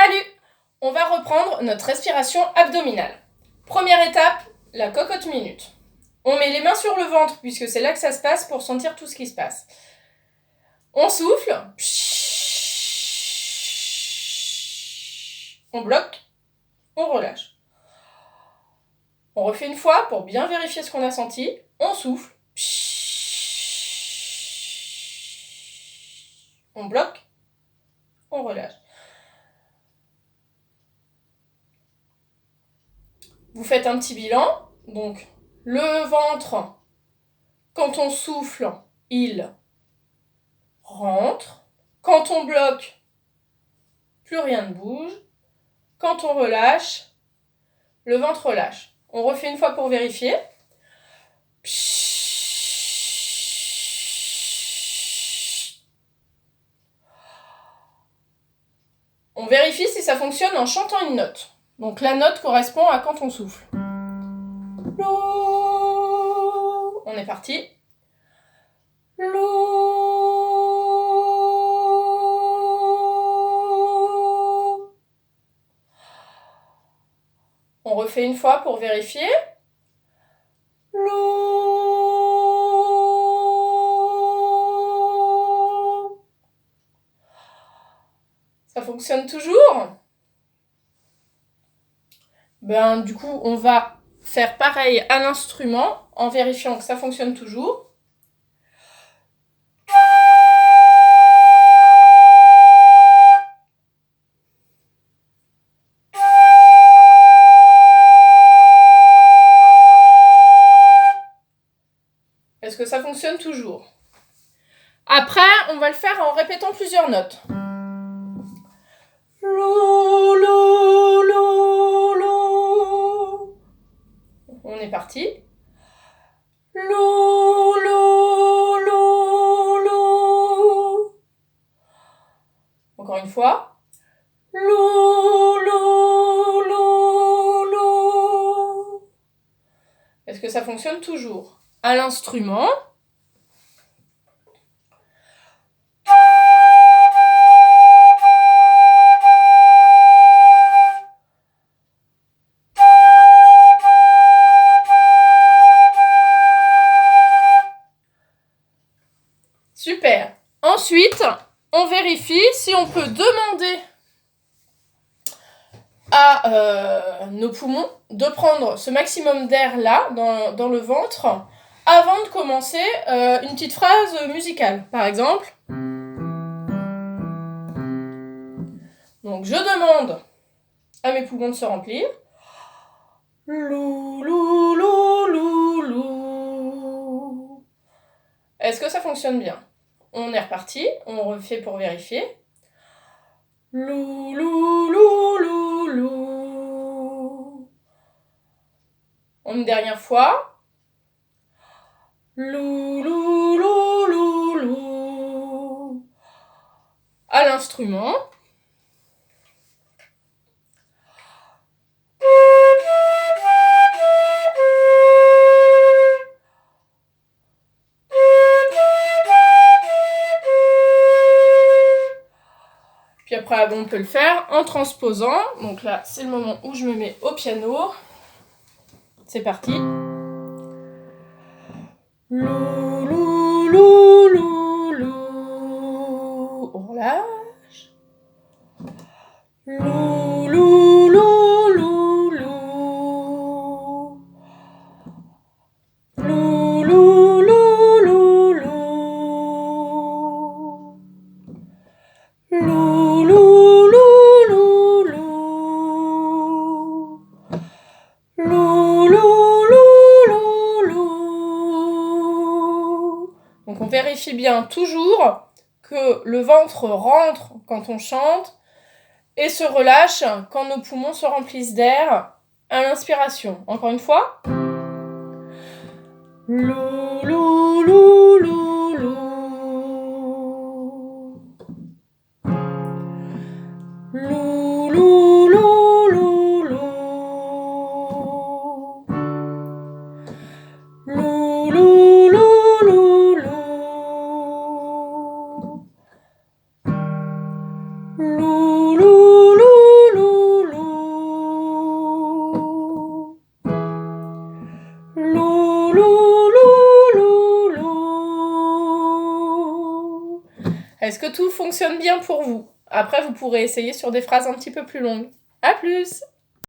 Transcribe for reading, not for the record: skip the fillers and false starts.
Salut! On va reprendre notre respiration abdominale. Première étape, la cocotte minute. On met les mains sur le ventre puisque c'est là que ça se passe pour sentir tout ce qui se passe. On souffle. On bloque. On relâche. On refait une fois pour bien vérifier ce qu'on a senti. On souffle. On bloque. On relâche. Vous faites un petit bilan. Donc, le ventre, quand on souffle, il rentre. Quand on bloque, plus rien ne bouge. Quand on relâche, le ventre relâche. On refait une fois pour vérifier. On vérifie si ça fonctionne en chantant une note. Donc la note correspond à quand on souffle. On est parti. On refait une fois pour vérifier. Ça fonctionne toujours? Du coup, on va faire pareil à l'instrument en vérifiant que ça fonctionne toujours. Est-ce que ça fonctionne toujours? Après, on va le faire en répétant plusieurs notes. On est parti. Encore une fois. Est-ce que ça fonctionne toujours? À l'instrument. Super. Ensuite, on vérifie si on peut demander à nos poumons de prendre ce maximum d'air là, dans le ventre, avant de commencer une petite phrase musicale. Par exemple, donc je demande à mes poumons de se remplir. Lou, lou, lou, lou, lou. Est-ce que ça fonctionne bien? On est reparti, on refait pour vérifier. Lou, lou, lou, lou, lou. Une dernière fois. Lou, lou, lou, lou, lou. À l'instrument. Puis après, on peut le faire en transposant. Donc là, c'est le moment où je me mets au piano. C'est parti. Lou, lou, lou, lou, lou. On relâche. Lou, lou, lou, lou, lou. Lou, lou, lou, lou, lou. Lou, lou, lou, lou, lou. Lou, lou, lou, lou, lou. Donc on vérifie bien toujours que le ventre rentre quand on chante et se relâche quand nos poumons se remplissent d'air à l'inspiration. Encore une fois. Lou, lou, lou, lou, lou. Lou, lou, lou, lou, lou. Lou, lou, lou, lou, lou. Lou, lou, lou, lou, lou, lou, lou. Est-ce que tout fonctionne bien pour vous? Après, vous pourrez essayer sur des phrases un petit peu plus longues. À plus!